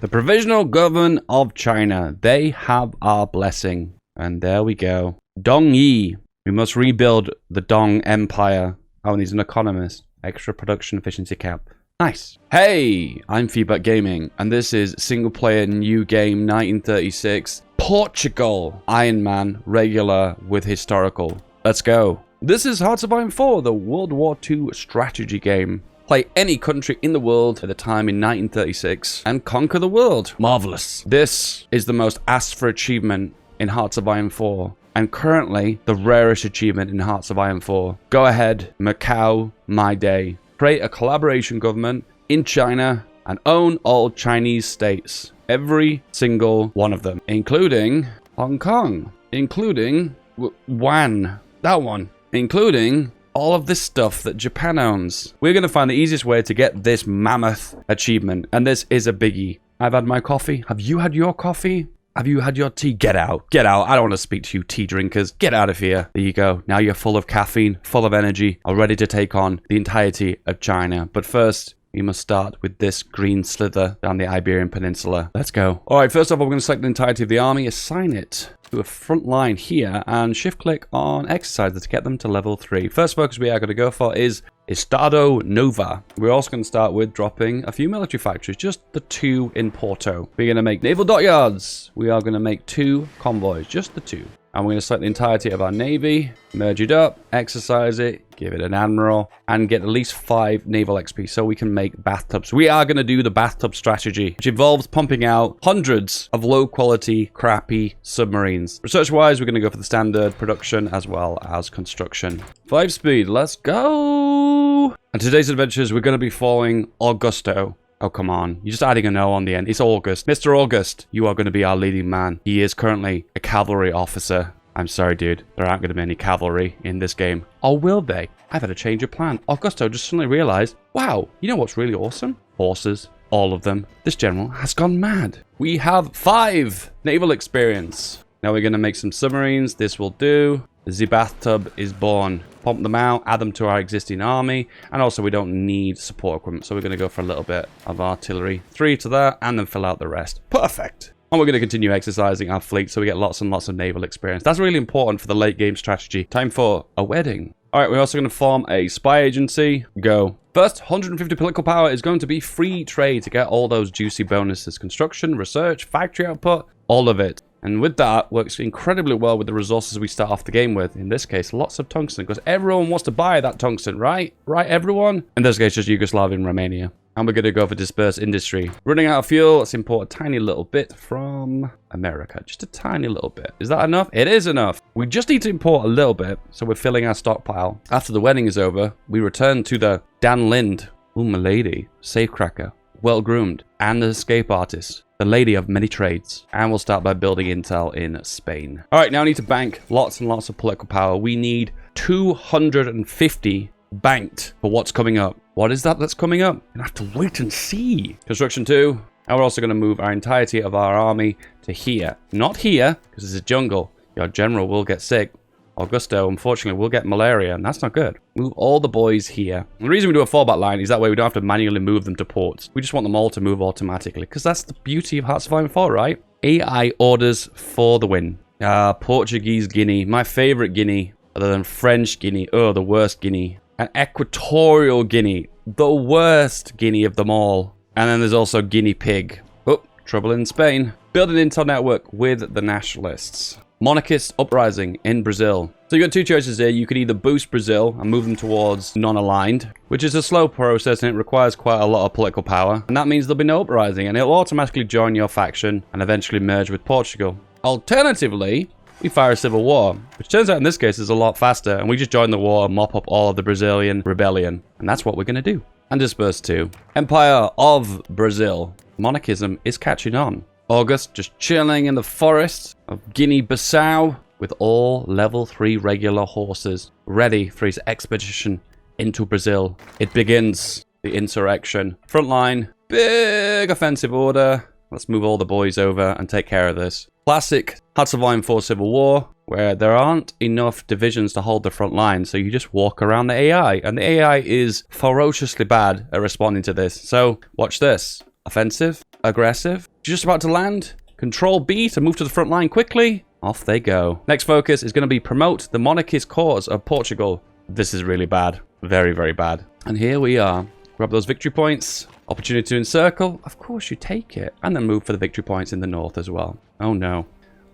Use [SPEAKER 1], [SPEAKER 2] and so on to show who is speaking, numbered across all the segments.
[SPEAKER 1] The Provisional Government of China. They have our blessing. And there we go. Dong Yi. We must rebuild the Dong Empire. Oh, and he's an economist. Extra production efficiency cap. Nice. Hey, I'm Feedback Gaming, and this is single player new game 1936. Portugal. Iron Man, regular with historical. Let's go. This is Hearts of Iron 4, the World War II strategy game. Play any country in the world at the time in 1936 and conquer the world. Marvelous. This is the most asked for achievement in Hearts of Iron 4. And currently, the rarest achievement in Hearts of Iron 4. Go ahead, Macau, my day. Create a collaboration government in China and own all Chinese states. Every single one of them. Including Hong Kong. Including Wuhan. That one. Including all of this stuff that Japan owns. We're going to find the easiest way to get this mammoth achievement. And this is a biggie. I've had my coffee. Have you had your coffee? Have you had your tea? Get out. Get out. I don't want to speak to you tea drinkers. Get out of here. There you go. Now you're full of caffeine, full of energy, are ready to take on the entirety of China. But first, we must start with this green slither down the Iberian Peninsula. Let's go. All right, first off, we're going to select the entirety of the army, assign it to a front line here, and shift-click on exercises to get them to level 3. First focus we are going to go for is Estado Nova. We're also going to start with dropping a few military factories, just the 2 in Porto. We're going to make naval dockyards. We are going to make 2 convoys, just the 2. And we're going to select the entirety of our navy, merge it up, exercise it, give it an admiral, and get at least 5 naval XP so we can make bathtubs. We are going to do the bathtub strategy, which involves pumping out hundreds of low-quality, crappy submarines. Research-wise, we're going to go for the standard production as well as construction. 5 speed, let's go! And today's adventures, we're going to be following Augusto. Oh, come on. You're just adding an O on the end. It's August. Mr. August, you are going to be our leading man. He is currently a cavalry officer. I'm sorry, dude. There aren't going to be any cavalry in this game. Or will they? I've had a change of plan. Augusto just suddenly realized, wow, you know what's really awesome? Horses. All of them. This general has gone mad. We have 5 naval experience. Now we're going to make some submarines. This will do. The bathtub is born. Pump them out, add them to our existing army, and also we don't need support equipment, so we're going to go for a little bit of artillery. 3 to that, and then fill out the rest. Perfect! And we're going to continue exercising our fleet so we get lots and lots of naval experience. That's really important for the late game strategy. Time for a wedding. Alright, we're also going to form a spy agency. Go. First, 150 political power is going to be free trade to get all those juicy bonuses. Construction, research, factory output, all of it. And with that, works incredibly well with the resources we start off the game with. In this case, lots of tungsten, because everyone wants to buy that tungsten, right? Right, everyone? In this case, just Yugoslavia and Romania. And we're going to go for dispersed industry. Running out of fuel, let's import a tiny little bit from America. Just a tiny little bit. Is that enough? It is enough. We just need to import a little bit, so we're filling our stockpile. After the wedding is over, we return to the Dan Lind. Ooh, my lady. Safecracker. Well-groomed. And an escape artist. The lady of many trades. And we'll start by building intel in Spain. All right, now I need to bank lots and lots of political power. We need 250 banked for what's coming up. What is that that's coming up? We're gonna have to wait and see. Construction 2. And we're also going to move our entirety of our army to here. Not here, because it's a jungle. Your general will get sick. Augusto, unfortunately, will get malaria, and that's not good. Move all the boys here. And the reason we do a fallback line is that way we don't have to manually move them to ports. We just want them all to move automatically, because that's the beauty of Hearts of Iron 4, right? AI orders for the win. Portuguese Guinea. My favorite Guinea, other than French Guinea. Oh, the worst Guinea. And Equatorial Guinea. The worst Guinea of them all. And then there's also Guinea Pig. Oh, trouble in Spain. Build an intel network with the nationalists. Monarchist uprising in Brazil. So you got 2 choices here. You could either boost Brazil and move them towards non-aligned, which is a slow process and it requires quite a lot of political power. And that means there'll be no uprising and it'll automatically join your faction and eventually merge with Portugal. Alternatively, we fire a civil war, which turns out in this case is a lot faster, and we just join the war and mop up all of the Brazilian rebellion. And that's what we're going to do. And disperse 2. Empire of Brazil. Monarchism is catching on. August just chilling in the forest of Guinea-Bissau with all level 3 regular horses ready for his expedition into Brazil. It begins the insurrection. Frontline, big offensive order. Let's move all the boys over and take care of this. Classic Hearts of Iron 4 Civil War, where there aren't enough divisions to hold the front line, so you just walk around the AI, and the AI is ferociously bad at responding to this. So watch this. Offensive, aggressive. Just about to land. Control B to move to the front line quickly. Off they go. Next focus is going to be promote the monarchy's cause of Portugal. This is really bad. Very, very bad. And here we are. Grab those victory points. Opportunity to encircle. Of course you take it. And then move for the victory points in the north as well. Oh no.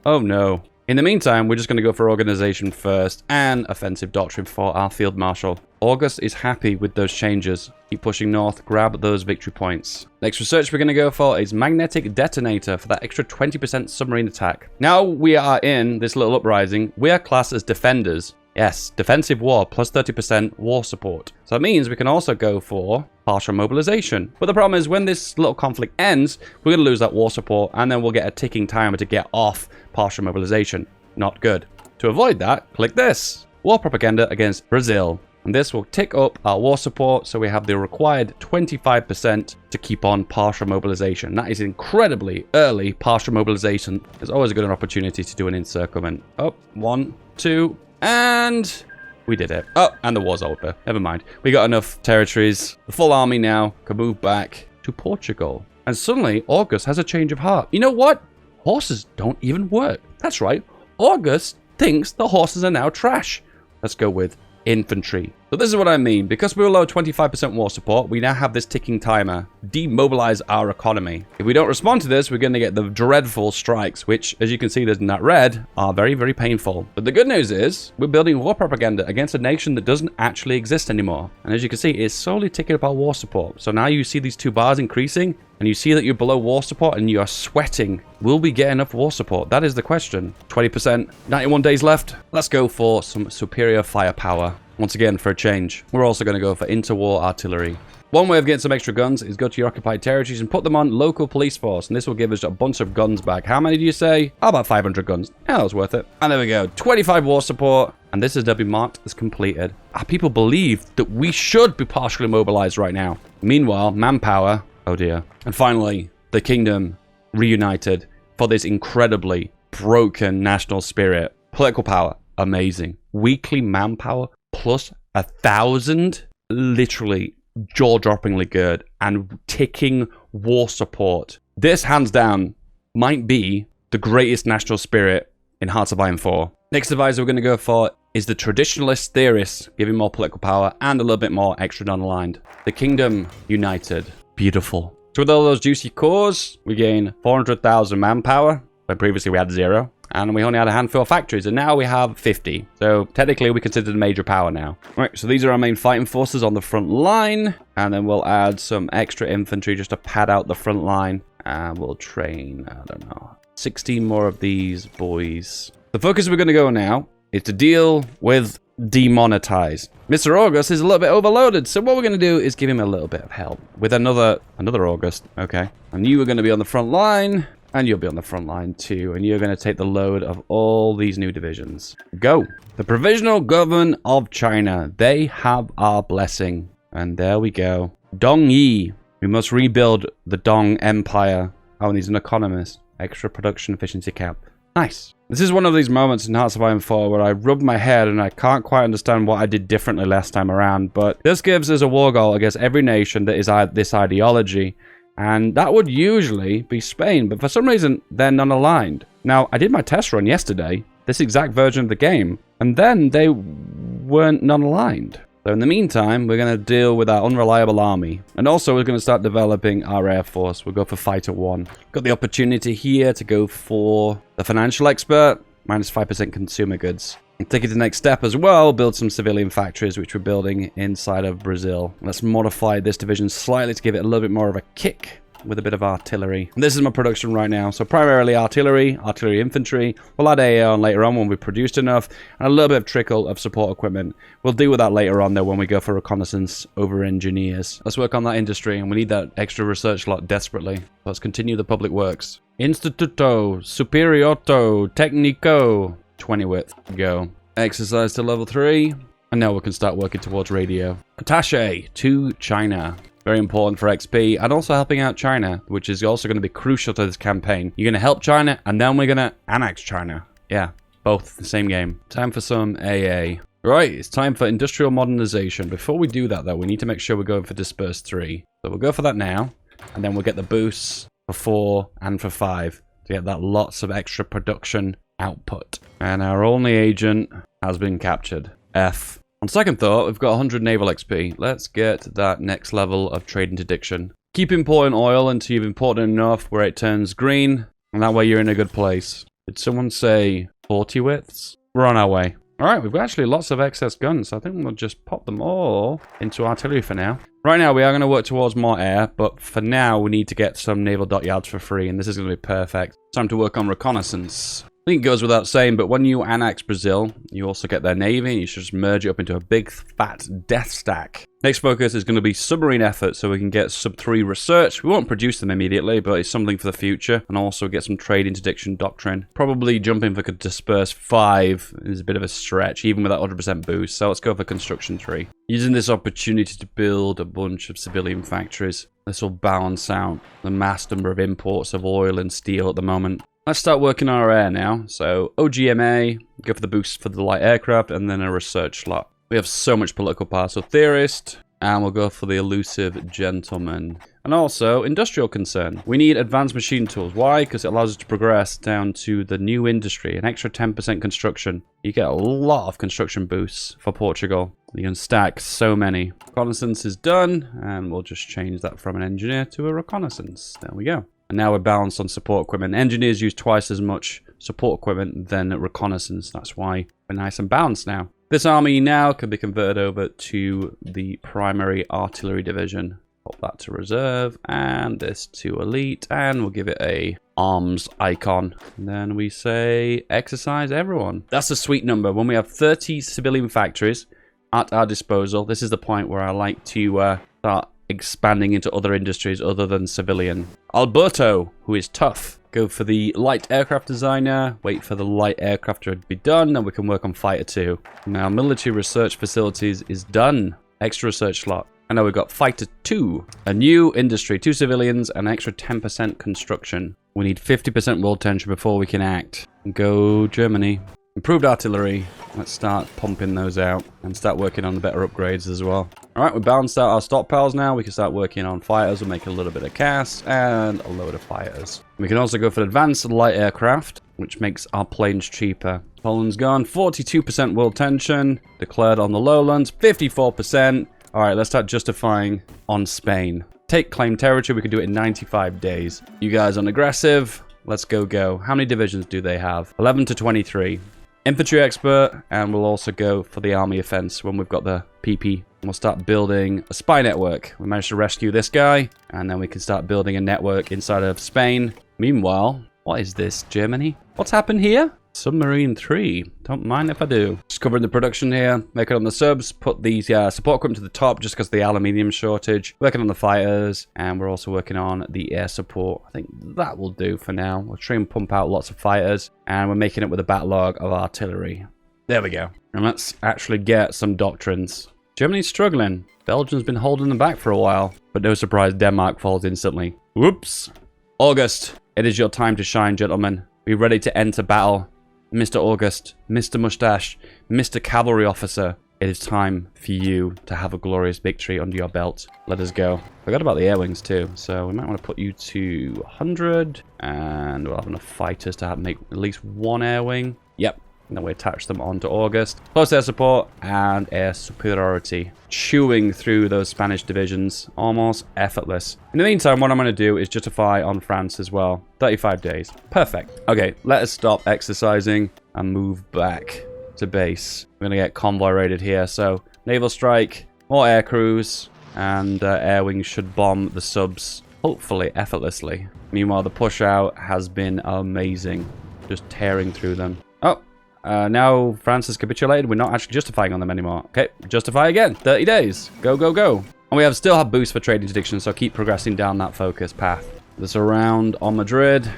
[SPEAKER 1] Oh no. In the meantime, we're just going to go for organization first and offensive doctrine for our field marshal. August is happy with those changes. Keep pushing north, grab those victory points. Next research we're going to go for is magnetic detonator for that extra 20% submarine attack. Now we are in this little uprising, we are classed as defenders. Yes, defensive war plus 30% war support. So that means we can also go for partial mobilization. But the problem is when this little conflict ends, we're going to lose that war support and then we'll get a ticking timer to get off partial mobilization. Not good. To avoid that, click this. War propaganda against Brazil. And this will tick up our war support so we have the required 25% to keep on partial mobilization. That is incredibly early partial mobilization. There's always a good opportunity to do an encirclement. Oh, 1, 2, and we did it. Oh, and the war's over. Never mind. We got enough territories. The full army now can move back to Portugal. And suddenly, August has a change of heart. You know what? Horses don't even work. That's right. August thinks the horses are now trash. Let's go with infantry. So this is what I mean. Because we were low 25% war support, we now have this ticking timer. Demobilize our economy. If we don't respond to this, we're going to get the dreadful strikes, which, as you can see there's in that red, are very, very painful. But the good news is, we're building war propaganda against a nation that doesn't actually exist anymore. And as you can see, it's slowly ticking up our war support. So now you see these two bars increasing, and you see that you're below war support and you're sweating. Will we get enough war support? That is the question. 20%, 91 days left. Let's go for some superior firepower. Once again, for a change, we're also going to go for interwar artillery. One way of getting some extra guns is go to your occupied territories and put them on local police force. And this will give us a bunch of guns back. How many do you say? How about 500 guns? Yeah, that was worth it. And there we go. 25 war support. And this is to be marked as completed. Our people believe that we should be partially mobilized right now. Meanwhile, manpower. Oh dear. And finally, the kingdom reunited for this incredibly broken national spirit. Political power. Amazing. Weekly manpower plus 1,000. Literally jaw-droppingly good. And ticking war support. This, hands down, might be the greatest national spirit in Hearts of Iron 4. Next advisor we're going to go for is the traditionalist theorist, giving more political power and a little bit more extra non-aligned. The kingdom united. Beautiful. So with all those juicy cores, we gain 400,000 manpower, when previously we had 0. And we only had a handful of factories, and now we have 50. So technically, we consider a major power now. Right, so these are our main fighting forces on the front line. And then we'll add some extra infantry just to pad out the front line. And we'll train, I don't know, 16 more of these boys. The focus we're going to go now is to deal with demonetize. Mr. August is a little bit overloaded, so what we're going to do is give him a little bit of help with another August. Okay, and you are going to be on the front line, and you'll be on the front line too, and you're going to take the load of all these new divisions. Go. The Provisional Government of China, they have our blessing, and there we go. Dong Yi, we must rebuild the Dong Empire. Oh, and he's an economist. Extra production efficiency cap. Nice. This is one of these moments in Hearts of Iron 4 where I rub my head and I can't quite understand what I did differently last time around, but this gives us a war goal against every nation that is this ideology, and that would usually be Spain, but for some reason they're non-aligned. Now, I did my test run yesterday, this exact version of the game, and then they weren't non-aligned. So in the meantime, we're going to deal with our unreliable army. And also, we're going to start developing our air force. We'll go for Fighter 1. Got the opportunity here to go for the financial expert, minus 5% consumer goods. And taking the next step as well, build some civilian factories, which we're building inside of Brazil. Let's modify this division slightly to give it a little bit more of a kick with a bit of artillery. And this is my production right now. So primarily artillery infantry. We'll add AA on later on when we've produced enough, and a little bit of trickle of support equipment. We'll deal with that later on though when we go for reconnaissance over engineers. Let's work on that industry, and we need that extra research slot desperately. Let's continue the public works. Instituto Superiorto Tecnico. 20 width. Go. Exercise to level 3. And now we can start working towards radio. Attaché to China. Very important for XP, and also helping out China, which is also going to be crucial to this campaign. You're going to help China, and then we're going to annex China. Yeah, both the same game. Time for some AA. Right, it's time for industrial modernization. Before we do that, though, we need to make sure we're going for Disperse 3. So we'll go for that now, and then we'll get the boosts for 4 and for 5 to get that lots of extra production output. And our only agent has been captured. F. On second thought, we've got 100 naval XP. Let's get that next level of trade interdiction. Keep importing oil until you've imported enough where it turns green, and that way you're in a good place. Did someone say 40 widths? We're on our way. Alright, we've got actually lots of excess guns, so I think we'll just pop them all into artillery for now. Right now, we are going to work towards more air, but for now, we need to get some naval dockyards for free, and this is going to be perfect. Time to work on reconnaissance. I think it goes without saying, but when you annex Brazil, you also get their navy, and you should just merge it up into a big, fat death stack. Next focus is going to be submarine effort, so we can get sub-3 research. We won't produce them immediately, but it's something for the future, and also get some trade interdiction doctrine. Probably jumping for disperse 5 is a bit of a stretch, even with that 100% boost, so let's go for construction 3. Using this opportunity to build a bunch of civilian factories. This will balance out the mass number of imports of oil and steel at the moment. Let's start working on our air now. So OGMA, go for the boost for the light aircraft, and then a research slot. We have so much political power. So theorist, and we'll go for the elusive gentleman. And also industrial concern. We need advanced machine tools. Why? Because it allows us to progress down to the new industry, an extra 10% construction. You get a lot of construction boosts for Portugal. You can stack so many. Reconnaissance is done, and we'll just change that from an engineer to a reconnaissance. There we go. And now we're balanced on support equipment. Engineers use twice as much support equipment than reconnaissance. That's why we're nice and balanced now. This army now can be converted over to the primary artillery division. Pop that to reserve, and this to elite, and we'll give it a arms icon. And then we say exercise everyone. That's a sweet number. When we have 30 civilian factories at our disposal, this is the point where I like to start expanding into other industries other than civilian. Alberto, who is tough. Go for the light aircraft designer, wait for the light aircraft to be done, and we can work on fighter 2. Now, military research facilities is done. Extra research slot. I know we've got fighter 2, a new industry, 2 civilians, and extra 10% construction. We need 50% world tension before we can act. Go Germany. Improved artillery. Let's start pumping those out and start working on the better upgrades as well. Alright, we balanced out our stockpiles now. We can start working on fighters. We'll make a little bit of cast and a load of fighters. We can also go for advanced light aircraft, which makes our planes cheaper. Poland's gone. 42% world tension. Declared on the lowlands. 54%. Alright, let's start justifying on Spain. Take claim territory. We can do it in 95 days. You guys on aggressive. Let's go. How many divisions do they have? 11 to 23. Infantry expert, and we'll also go for the army offense when we've got the PP. We'll start building a spy network. We managed to rescue this guy, and then we can start building a network inside of Spain. Meanwhile, what is this, Germany? What's happened here? Submarine 3. Don't mind if I do. Just covering the production here, making on the subs, put these support equipment to the top just because of the aluminium shortage. Working on the fighters, and we're also working on the air support. I think that will do for now. We'll try and pump out lots of fighters, and we're making it with a backlog of artillery. There we go. And let's actually get some doctrines. Germany's struggling. Belgium's been holding them back for a while, but no surprise, Denmark falls instantly. Whoops. August, it is your time to shine, gentlemen. Be ready to enter battle. Mr. August, Mr. Mustache, Mr. Cavalry Officer, it is time for you to have a glorious victory under your belt. Let us go. Forgot about the air wings too, so we might want to put you to 100, and we'll have enough fighters to make at least 1 air wing. Yep. And then we attach them onto August. Close air support and air superiority. Chewing through those Spanish divisions. Almost effortless. In the meantime, what I'm going to do is justify on France as well. 35 days. Perfect. Okay, let us stop exercising and move back to base. We're going to get convoy raided here. So, naval strike, more air crews, and air wings should bomb the subs, hopefully effortlessly. Meanwhile, the push out has been amazing. Just tearing through them. Oh. Now France has capitulated. We're not actually justifying on them anymore. Okay, justify again. 30 days. Go. And we still have boosts for trade interdiction, so keep progressing down that focus path. This around on Madrid.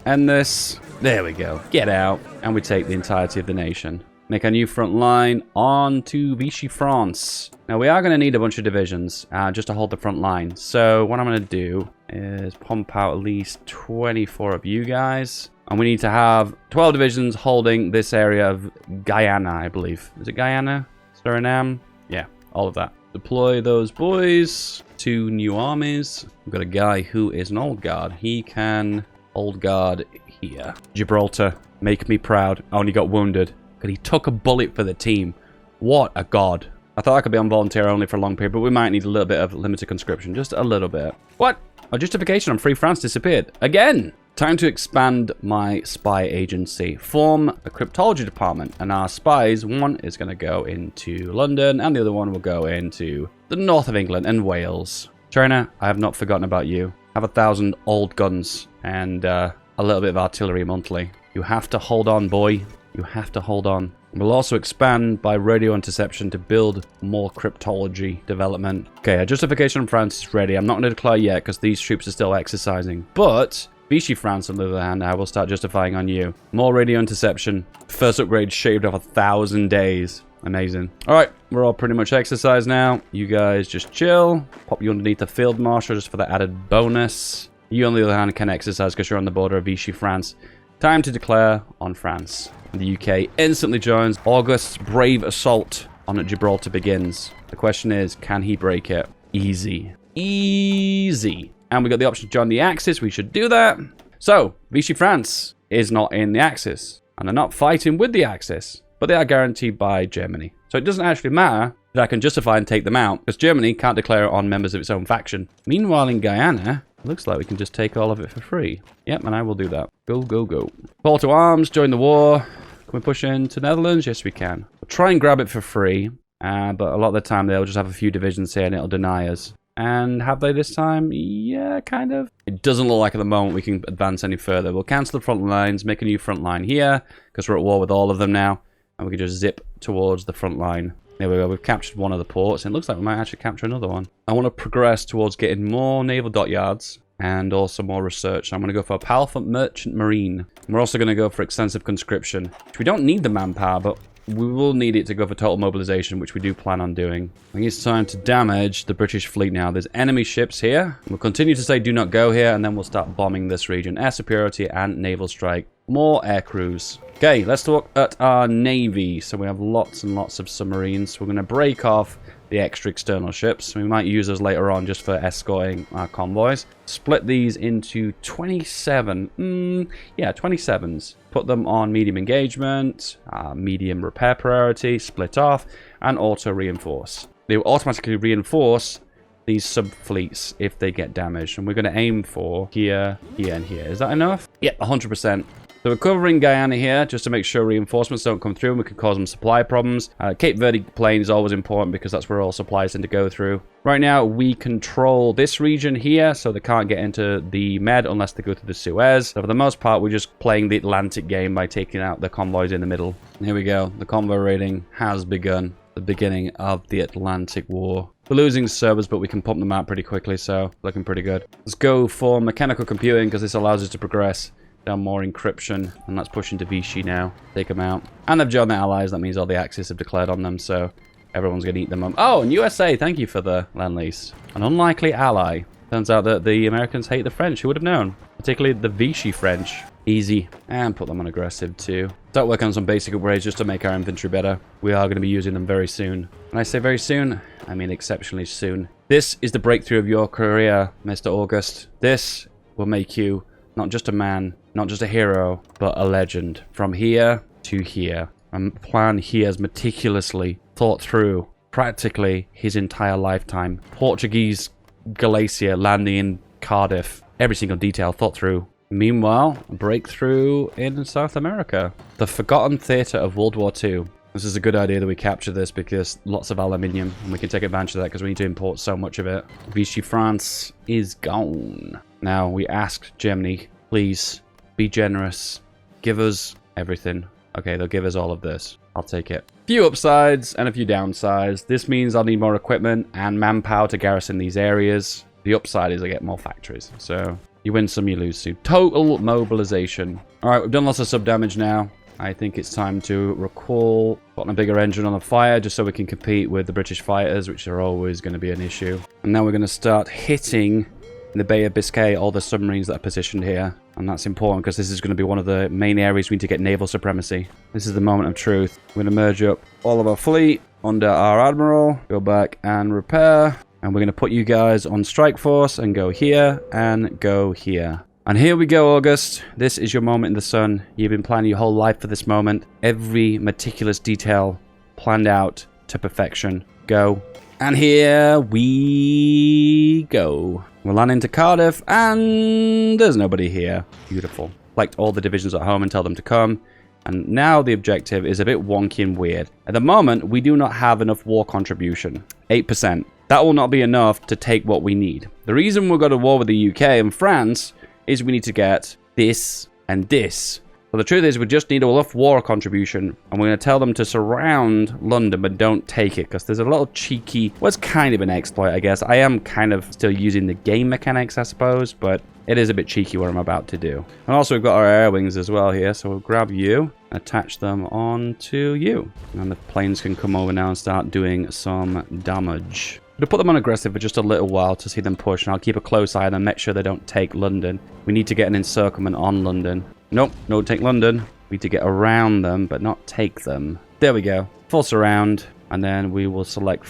[SPEAKER 1] End this. There we go. Get out. And we take the entirety of the nation. Make a new front line on to Vichy France. Now, we are going to need a bunch of divisions just to hold the front line. So what I'm going to do is pump out at least 24 of you guys. And we need to have 12 divisions holding this area of Guyana, I believe. Is it Guyana? Suriname? Yeah, all of that. Deploy those boys. 2 new armies. We've got a guy who is an old guard. He can old guard here. Gibraltar, make me proud. I only got wounded because he took a bullet for the team. What a god. I thought I could be on volunteer only for a long period, but we might need a little bit of limited conscription. Just a little bit. What? Our justification on Free France disappeared. Again! Time to expand my spy agency. Form a cryptology department. And our spies, one is going to go into London, and the other one will go into the north of England and Wales. China, I have not forgotten about you. Have 1,000 old guns and a little bit of artillery monthly. You have to hold on, boy. You have to hold on. We'll also expand by radio interception to build more cryptology development. Okay, our justification in France is ready. I'm not going to declare yet because these troops are still exercising. But Vichy France, on the other hand, I will start justifying on you. More radio interception. First upgrade shaved off 1,000 days. Amazing. All right, we're all pretty much exercised now. You guys just chill. Pop you underneath the field marshal just for the added bonus. You, on the other hand, can exercise because you're on the border of Vichy France. Time to declare on France. The UK instantly joins. August's brave assault on Gibraltar begins. The question is, can he break it? Easy. Easy. And we got the option to join the Axis. We should do that. So, Vichy France is not in the Axis. And they're not fighting with the Axis. But they are guaranteed by Germany. So it doesn't actually matter that I can justify and take them out. Because Germany can't declare it on members of its own faction. Meanwhile, in Guyana, it looks like we can just take all of it for free. Yep, and I will do that. Go, go, go. Call to arms, join the war. Can we push into Netherlands? Yes, we can. We'll try and grab it for free. But a lot of the time, they'll just have a few divisions here and it'll deny us. And have they this time? Yeah, kind of. It doesn't look like at the moment we can advance any further. We'll cancel the front lines, make a new front line here, because we're at war with all of them now. And we can just zip towards the front line. There we go. We've captured one of the ports. And it looks like we might actually capture another one. I want to progress towards getting more naval dockyards and also more research. I'm going to go for a powerful merchant marine. We're also going to go for extensive conscription, which we don't need the manpower, but we will need it to go for total mobilization, which we do plan on doing. I think it's time to damage the British fleet now. There's enemy ships here. We'll continue to say do not go here, and then we'll start bombing this region. Air superiority and naval strike. More air crews. Okay, let's look at our navy. So we have lots and lots of submarines. We're going to break off the extra external ships. We might use those later on just for escorting our convoys. Split these into 27. Yeah, 27s. Put them on medium engagement, medium repair priority, split off, and auto reinforce. They will automatically reinforce these sub-fleets if they get damaged. And we're going to aim for here, here, and here. Is that enough? Yep, 100%. So we're covering Guyana here just to make sure reinforcements don't come through and we could cause them supply problems. Cape Verde Plain is always important because that's where all supplies tend to go through. Right now, we control this region here, so they can't get into the Med unless they go through the Suez. So for the most part, we're just playing the Atlantic game by taking out the convoys in the middle. And here we go. The convoy raiding has begun. The beginning of the Atlantic War. We're losing servers, but we can pump them out pretty quickly, so looking pretty good. Let's go for mechanical computing because this allows us to progress. Down more encryption, and let's push into Vichy now. Take them out. And they've joined the allies. That means all the Axis have declared on them, so everyone's going to eat them up. Oh, and USA, thank you for the Lend-Lease. An unlikely ally. Turns out that the Americans hate the French. Who would have known? Particularly the Vichy French. Easy. And put them on aggressive too. Start working on some basic upgrades just to make our infantry better. We are going to be using them very soon. When I say very soon, I mean exceptionally soon. This is the breakthrough of your career, Mr. August. This will make you not just a man, not just a hero, but a legend. From here to here. A plan he has meticulously thought through practically his entire lifetime. Portuguese Galicia landing in Cardiff. Every single detail thought through. Meanwhile, a breakthrough in South America. The forgotten theatre of World War II. This is a good idea that we capture this because lots of aluminium and we can take advantage of that because we need to import so much of it. Vichy France is gone. Now we asked Germany, please be generous. Give us everything. Okay, they'll give us all of this. I'll take it. Few upsides and a few downsides. This means I'll need more equipment and manpower to garrison these areas. The upside is I get more factories. So you win some, you lose some. Total mobilization. All right, we've done lots of sub damage now. I think it's time to recall, putting a bigger engine on the fire just so we can compete with the British fighters, which are always going to be an issue. And now we're going to start hitting in the Bay of Biscay all the submarines that are positioned here. And that's important because this is going to be one of the main areas we need to get naval supremacy. This is the moment of truth. We're going to merge up all of our fleet under our admiral. Go back and repair. And we're going to put you guys on strike force and go here and go here. And here we go, August. This is your moment in the sun. You've been planning your whole life for this moment. Every meticulous detail planned out to perfection. Go. And here we go. We'll land into Cardiff, and there's nobody here. Beautiful. Collect all the divisions at home and tell them to come. And now the objective is a bit wonky and weird. At the moment, we do not have enough war contribution. 8%. That will not be enough to take what we need. The reason we're going to war with the UK and France is we need to get this and this. But the truth is we just need enough war contribution, and we're going to tell them to surround London but don't take it, because there's a little cheeky, well, it's kind of an exploit, I guess. I am kind of still using the game mechanics, I suppose, but it is a bit cheeky what I'm about to do. And also we've got our air wings as well here, so we'll grab you, attach them onto you, and the planes can come over now and start doing some damage. To put them on aggressive for just a little while to see them push, and I'll keep a close eye on them, make sure they don't take London. We need to get an encirclement on London. Nope, no take London. We need to get around them, but not take them. There we go. Full surround, and then we will select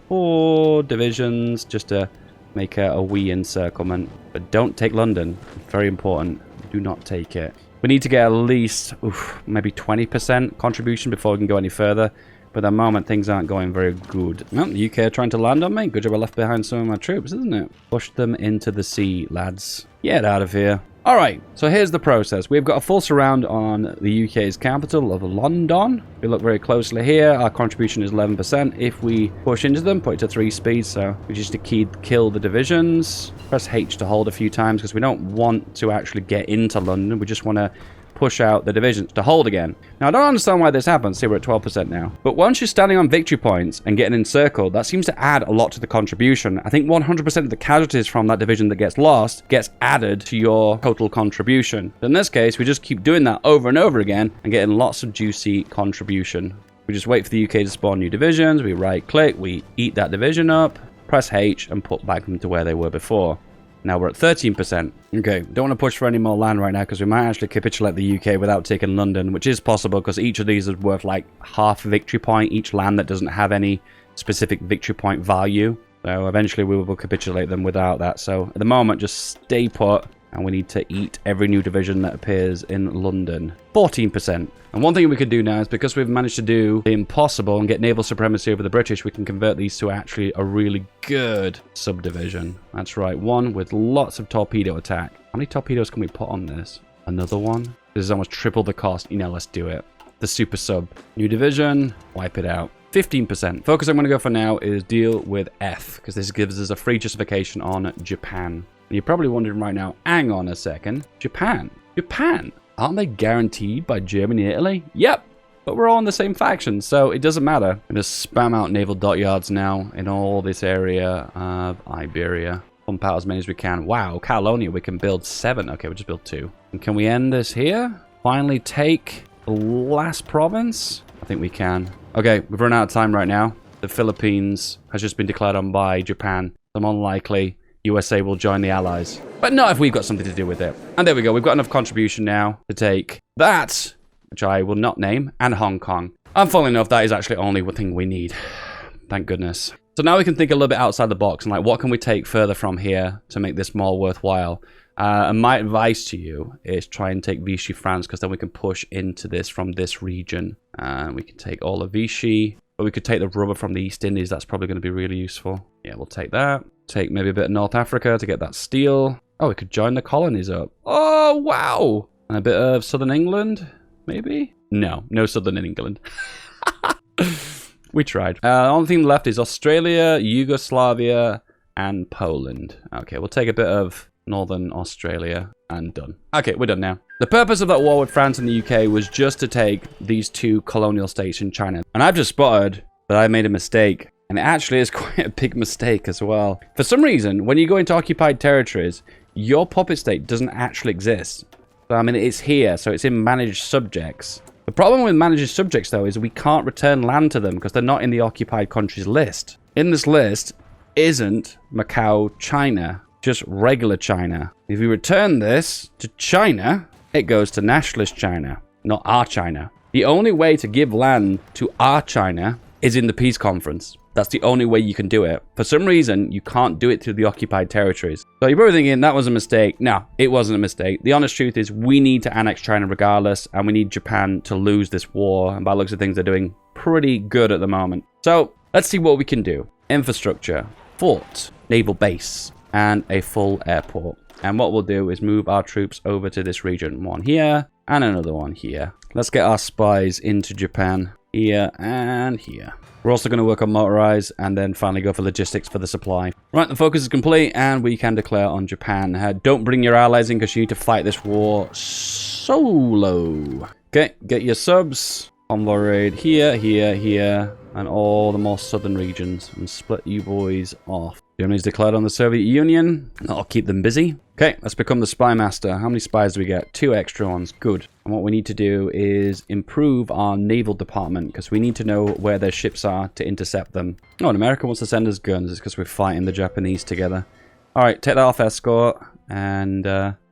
[SPEAKER 1] 4 divisions just to make a wee encirclement. But don't take London. Very important. Do not take it. We need to get at least maybe 20% contribution before we can go any further. But at the moment, things aren't going very good. Well, the UK are trying to land on me. Good job I left behind some of my troops, isn't it? Push them into the sea, lads. Get out of here. All right, so here's the process. We've got a full surround on the UK's capital of London. If we look very closely here, our contribution is 11%. If we push into them, put it to 3 speed, so we just kill the divisions. Press H to hold a few times, because we don't want to actually get into London. We just want to push out the divisions to hold again. Now, I don't understand why this happens. See, we're at 12% now. But once you're standing on victory points and getting encircled, that seems to add a lot to the contribution. I think 100% of the casualties from that division that gets lost gets added to your total contribution. In this case, we just keep doing that over and over again and getting lots of juicy contribution. We just wait for the UK to spawn new divisions. We right-click, we eat that division up, press H, and put back them to where they were before. Now we're at 13%. Okay, don't want to push for any more land right now, because we might actually capitulate the UK without taking London, which is possible because each of these is worth like half a victory point, each land that doesn't have any specific victory point value. So eventually we will capitulate them without that. So at the moment, just stay put, and we need to eat every new division that appears in London. 14%. And one thing we could do now is, because we've managed to do the impossible and get naval supremacy over the British, we can convert these to actually a really good subdivision. That's right, one with lots of torpedo attack. How many torpedoes can we put on this? Another one? This is almost triple the cost. You know, let's do it. The super sub. New division, wipe it out. 15%. Focus I'm going to go for now is deal with F, because this gives us a free justification on Japan. You're probably wondering right now, hang on a second. Japan? Aren't they guaranteed by Germany and Italy? Yep, but we're all in the same faction, so it doesn't matter. I'm going to spam out naval dockyards now in all this area of Iberia. Pump out as many as we can. Wow, Catalonia, we can build 7. Okay, we'll just build 2. And can we end this here? Finally take the last province? I think we can. Okay, we've run out of time right now. The Philippines has just been declared on by Japan. So more likely USA will join the Allies. But not if we've got something to do with it. And there we go. We've got enough contribution now to take that, which I will not name, and Hong Kong. And funnily enough, that is actually only one thing we need. Thank goodness. So now we can think a little bit outside the box and like, what can we take further from here to make this more worthwhile? And my advice to you is try and take Vichy France, because then we can push into this from this region. And we can take all of Vichy, but we could take the rubber from the East Indies. That's probably going to be really useful. Yeah, we'll take that. Take maybe a bit of North Africa to get that steel. Oh, we could join the colonies up. Oh, wow. And a bit of Southern England, maybe? No Southern England. We tried. The only thing left is Australia, Yugoslavia, and Poland. Okay, we'll take a bit of Northern Australia and done. Okay, we're done now. The purpose of that war with France and the UK was just to take these 2 colonial states in China. And I've just spotted that I made a mistake. And it actually is quite a big mistake as well. For some reason, when you go into occupied territories, your puppet state doesn't actually exist. So, I mean, it's here, so it's in managed subjects. The problem with managed subjects, though, is we can't return land to them because they're not in the occupied countries list. In this list isn't Macau, China, just regular China. If we return this to China, it goes to nationalist China, not our China. The only way to give land to our China is in the peace conference. That's the only way you can do it. For some reason, you can't do it through the occupied territories. So you're probably thinking that was a mistake. No, it wasn't a mistake. The honest truth is we need to annex China regardless, and we need Japan to lose this war. And by the looks of things, they're doing pretty good at the moment. So let's see what we can do. Infrastructure, fort, naval base, and a full airport. And what we'll do is move our troops over to this region. One here and another one here. Let's get our spies into Japan here and here. We're also going to work on motorize and then finally go for logistics for the supply. Right, the focus is complete and we can declare on Japan. Don't bring your allies in because you need to fight this war solo. Okay, get your subs. Convoy raid here, here, here, and all the more southern regions, and split you boys off. Germany's declared on the Soviet Union. That'll keep them busy. Okay, let's become the spy master. How many spies do we get? 2 extra ones. Good. And what we need to do is improve our naval department, because we need to know where their ships are to intercept them. Oh, and America wants to send us guns. It's because we're fighting the Japanese together. All right, take that off escort, and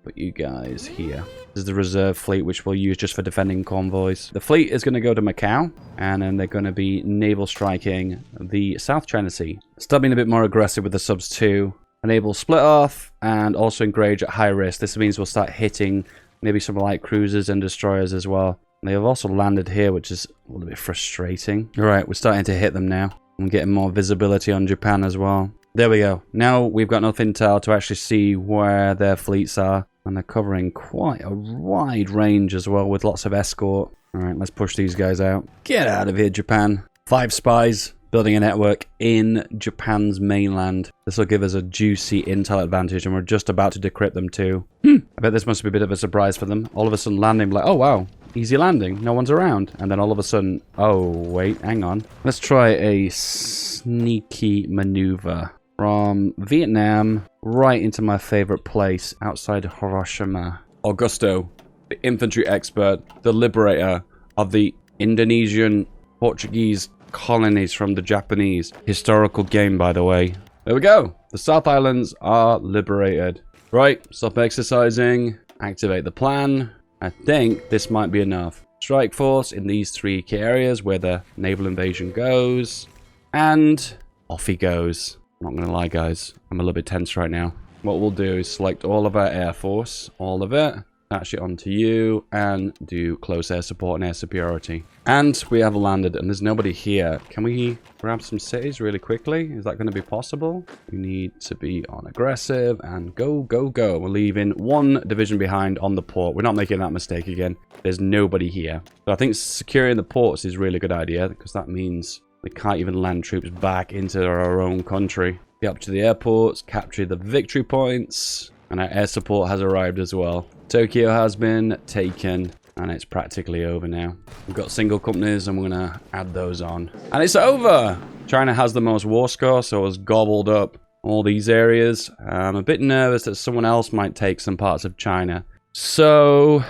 [SPEAKER 1] put you guys here. This is the reserve fleet, which we'll use just for defending convoys. The fleet is going to go to Macau, and then they're going to be naval striking the South China Sea. Start being a bit more aggressive with the subs too. Enable split off, and also engage at high risk. This means we'll start hitting maybe some light cruisers and destroyers as well. And they have also landed here, which is a little bit frustrating. All right, we're starting to hit them now. I'm getting more visibility on Japan as well. There we go. Now we've got enough intel to actually see where their fleets are. And they're covering quite a wide range as well with lots of escort. All right, let's push these guys out. Get out of here, Japan. 5 spies building a network in Japan's mainland. This will give us a juicy intel advantage, and we're just about to decrypt them too. I bet this must be a bit of a surprise for them. All of a sudden landing like, oh wow, easy landing. No one's around. And then all of a sudden, oh wait, hang on. Let's try a sneaky maneuver. From Vietnam right into my favorite place outside Hiroshima. Augusto, the infantry expert, the liberator of the Indonesian Portuguese colonies from the Japanese. Historical game, by the way. There we go. The South Islands are liberated. Right, stop exercising. Activate the plan. I think this might be enough. Strike force in these 3 key areas where the naval invasion goes. And off he goes. I'm not going to lie, guys. I'm a little bit tense right now. What we'll do is select all of our air force, all of it, attach it onto you, and do close air support and air superiority. And we have landed, and there's nobody here. Can we grab some cities really quickly? Is that going to be possible? We need to be on aggressive and go, go, go. We're leaving 1 division behind on the port. We're not making that mistake again. There's nobody here. So I think securing the ports is a really good idea, because that means we can't even land troops back into our own country. Get up to the airports, capture the victory points, and our air support has arrived as well. Tokyo has been taken, and it's practically over now. We've got single companies, and we're going to add those on. And it's over! China has the most war score, so it's gobbled up all these areas. I'm a bit nervous that someone else might take some parts of China. So,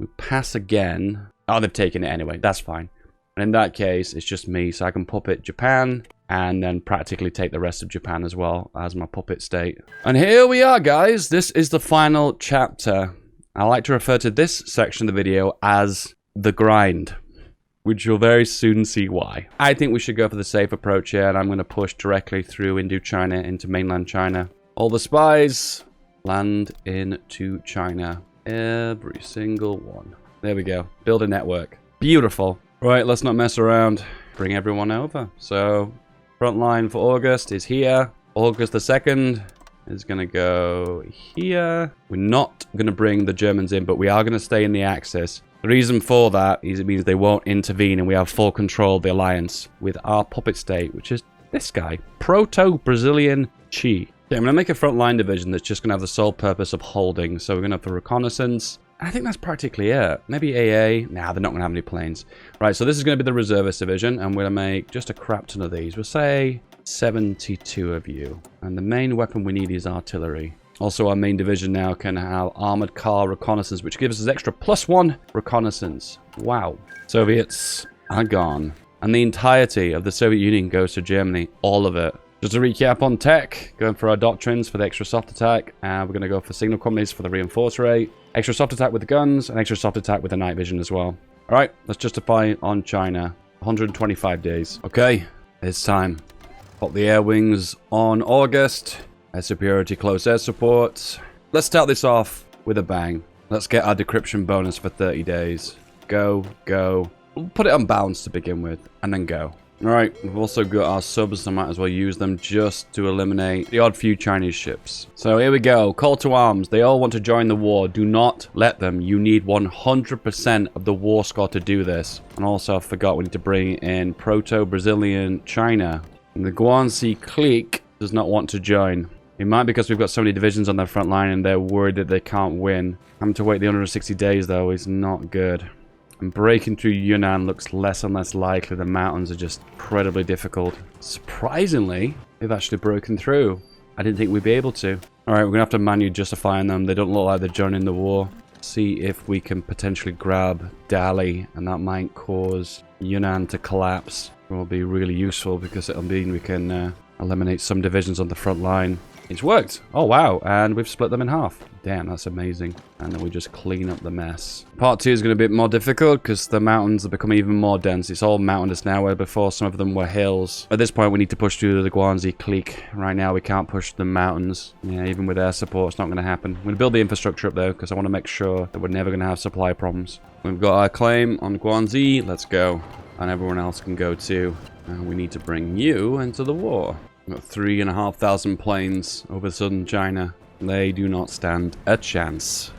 [SPEAKER 1] we pass again. Oh, they've taken it anyway. That's fine. And in that case, it's just me, so I can puppet Japan and then practically take the rest of Japan as well as my puppet state. And here we are, guys. This is the final chapter. I like to refer to this section of the video as the grind, which you'll very soon see why. I think we should go for the safe approach here, and I'm going to push directly through Indochina into mainland China. All the spies land into China. Every single one. There we go. Build a network. Beautiful. Right, let's not mess around. Bring everyone over. So, front line for August is here. August the 2nd is going to go here. We're not going to bring the Germans in, but we are going to stay in the Axis. The reason for that is it means they won't intervene, and we have full control of the alliance with our puppet state, which is this guy, Proto-Brazilian Chi. Okay, I'm going to make a front line division that's just going to have the sole purpose of holding. So we're going to have the reconnaissance. I think that's practically it. Maybe AA. Nah, they're not going to have any planes. Right, so this is going to be the reservist division, and we're going to make just a crap ton of these. We'll say 72 of you. And the main weapon we need is artillery. Also, our main division now can have armored car reconnaissance, which gives us extra +1 reconnaissance. Wow. Soviets are gone. And the entirety of the Soviet Union goes to Germany. All of it. Just to recap on tech, going for our doctrines for the extra soft attack. We're going to go for signal companies for the reinforce rate. Extra soft attack with the guns, and extra soft attack with the night vision as well. Alright, let's justify on China. 125 days. Okay, It's time. Pop the air wings on August. Air superiority, close air support. Let's start this off with a bang. Let's get our decryption bonus for 30 days. Go, go. We'll put it on balance to begin with, and then go. Alright, we've also got our subs, I might as well use them just to eliminate the odd few Chinese ships. So here we go, call to arms. They all want to join the war. Do not let them. You need 100% of the war score to do this. And also I forgot we need to bring in Proto-Brazilian China. And the Guanxi clique does not want to join. It might be because we've got so many divisions on their front line and they're worried that they can't win. Having to wait the 160 days though is not good. And breaking through Yunnan looks less and less likely. The mountains are just incredibly difficult. Surprisingly, they've actually broken through. I didn't think we'd be able to. Alright, we're going to have to manually justify them. They don't look like they're joining the war. See if we can potentially grab Dali, and that might cause Yunnan to collapse. It will be really useful because it'll mean we can eliminate some divisions on the front line. It's worked. Oh, wow. And we've split them in half. Damn, that's amazing. And then we just clean up the mess. Part 2 is going to be a bit more difficult because the mountains have become even more dense. It's all mountainous now, where before some of them were hills. At this point, we need to push through the Guanxi clique. Right now, we can't push the mountains. Yeah, even with air support, it's not going to happen. I'm going to build the infrastructure up, though, because I want to make sure that we're never going to have supply problems. We've got our claim on Guanxi. Let's go. And everyone else can go, too. And we need to bring you into the war. We've got 3,500 planes over southern China. They do not stand a chance.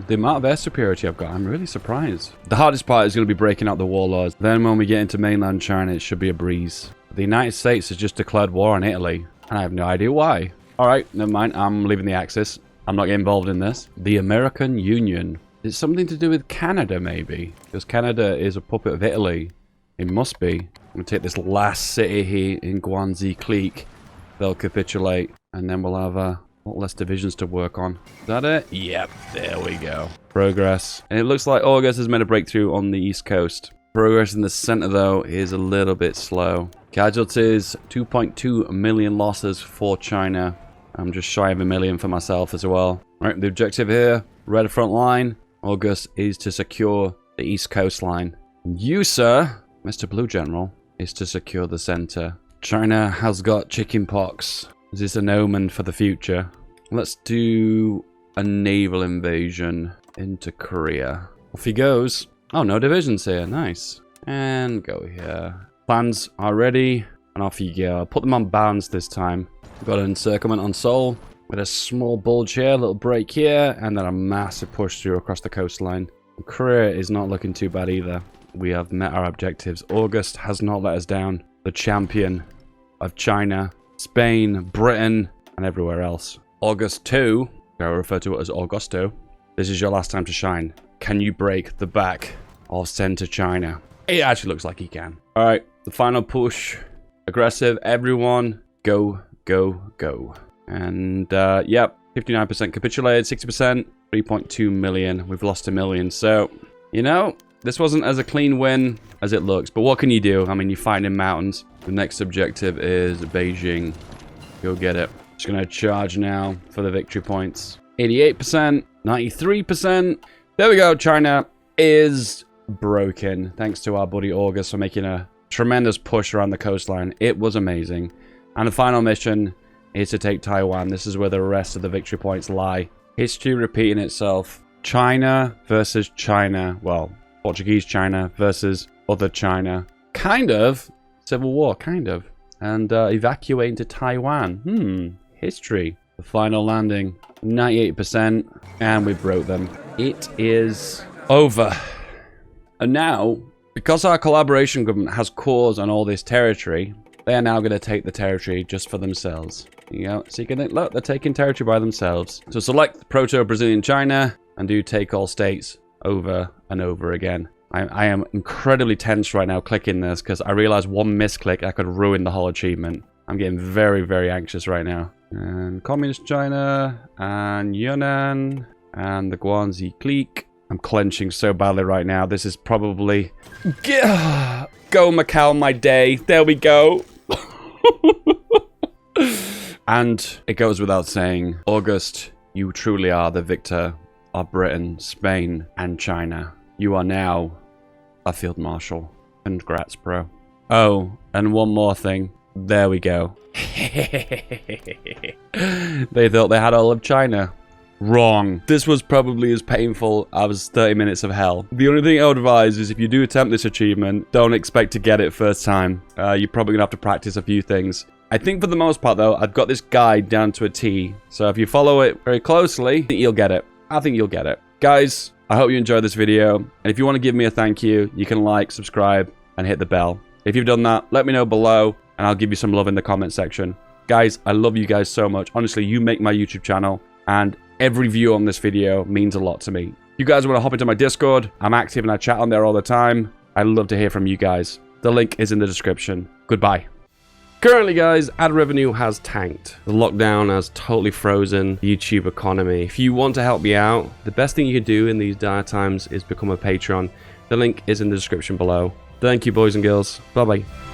[SPEAKER 1] The amount of air superiority I've got, I'm really surprised. The hardest part is going to be breaking out the warlords. Then when we get into mainland China, it should be a breeze. The United States has just declared war on Italy, and I have no idea why. Alright, never mind, I'm leaving the Axis. I'm not getting involved in this. The American Union. It's something to do with Canada, maybe. Because Canada is a puppet of Italy. It must be. I'm going to take this last city here in Guanxi clique. They'll capitulate, and then we'll have a lot less divisions to work on. Is that it? Yep, there we go. Progress. And it looks like August has made a breakthrough on the east coast. Progress in the center, though, is a little bit slow. Casualties, 2.2 million losses for China. I'm just shy of 1 million for myself as well. Alright, the objective here, red front line. August is to secure the east coastline. You, sir, Mr. Blue General, is to secure the center. China has got chickenpox. Is this an omen for the future? Let's do a naval invasion into Korea. Off he goes. Oh, no divisions here. Nice. And go here. Plans are ready. And off you go. I'll put them on balance this time. We've got an encirclement on Seoul. With a small bulge here, a little break here. And then a massive push through across the coastline. Korea is not looking too bad either. We have met our objectives. August has not let us down. The champion of China, Spain, Britain, and everywhere else. August 2, I refer to it as Augusto. This is your last time to shine. Can you break the back of Center China? It actually looks like he can. Alright, the final push. Aggressive, everyone. Go, go, go. And, yep, 59% capitulated, 60%, 3.2 million. We've lost 1 million. So, you know, this wasn't as a clean win as it looks, but what can you do? I mean, you're fighting in mountains. The next objective is Beijing. Go get it. Just gonna charge now for the victory points. 88%, 93%. There we go. China is broken. Thanks to our buddy August for making a tremendous push around the coastline. It was amazing. And the final mission is to take Taiwan. This is where the rest of the victory points lie. History repeating itself. China versus China. Well, Portuguese China versus other China. Kind of. Civil war, kind of. And evacuating to Taiwan. History. The final landing. 98%. And we broke them. It is over. And now, because our collaboration government has cores on all this territory, they are now going to take the territory just for themselves. You know, so you can look, they're taking territory by themselves. So select Proto-Brazilian China and do take all states over and over again. I am incredibly tense right now clicking this because I realize one misclick I could ruin the whole achievement. I'm getting very, very anxious right now. And Communist China and Yunnan and the Guanxi clique. I'm clenching so badly right now. This is probably... Go Macau, my day. There we go. And it goes without saying, August, you truly are the victor of Britain, Spain, and China. You are now a field marshal. Congrats, bro. Oh, and one more thing. There we go. They thought they had all of China. Wrong. This was probably as painful as 30 minutes of hell. The only thing I would advise is if you do attempt this achievement, don't expect to get it first time. You're probably going to have to practice a few things. I think for the most part, though, I've got this guide down to a T. So if you follow it very closely, I think you'll get it. I think you'll get it. Guys, I hope you enjoyed this video. And if you want to give me a thank you, you can like, subscribe, and hit the bell. If you've done that, let me know below, and I'll give you some love in the comment section. Guys, I love you guys so much. Honestly, you make my YouTube channel, and every view on this video means a lot to me. You guys want to hop into my Discord? I'm active and I chat on there all the time. I'd love to hear from you guys. The link is in the description. Goodbye. Currently, guys, ad revenue has tanked. The lockdown has totally frozen the YouTube economy. If you want to help me out, the best thing you can do in these dire times is become a patron. The link is in the description below. Thank you, boys and girls. Bye-bye.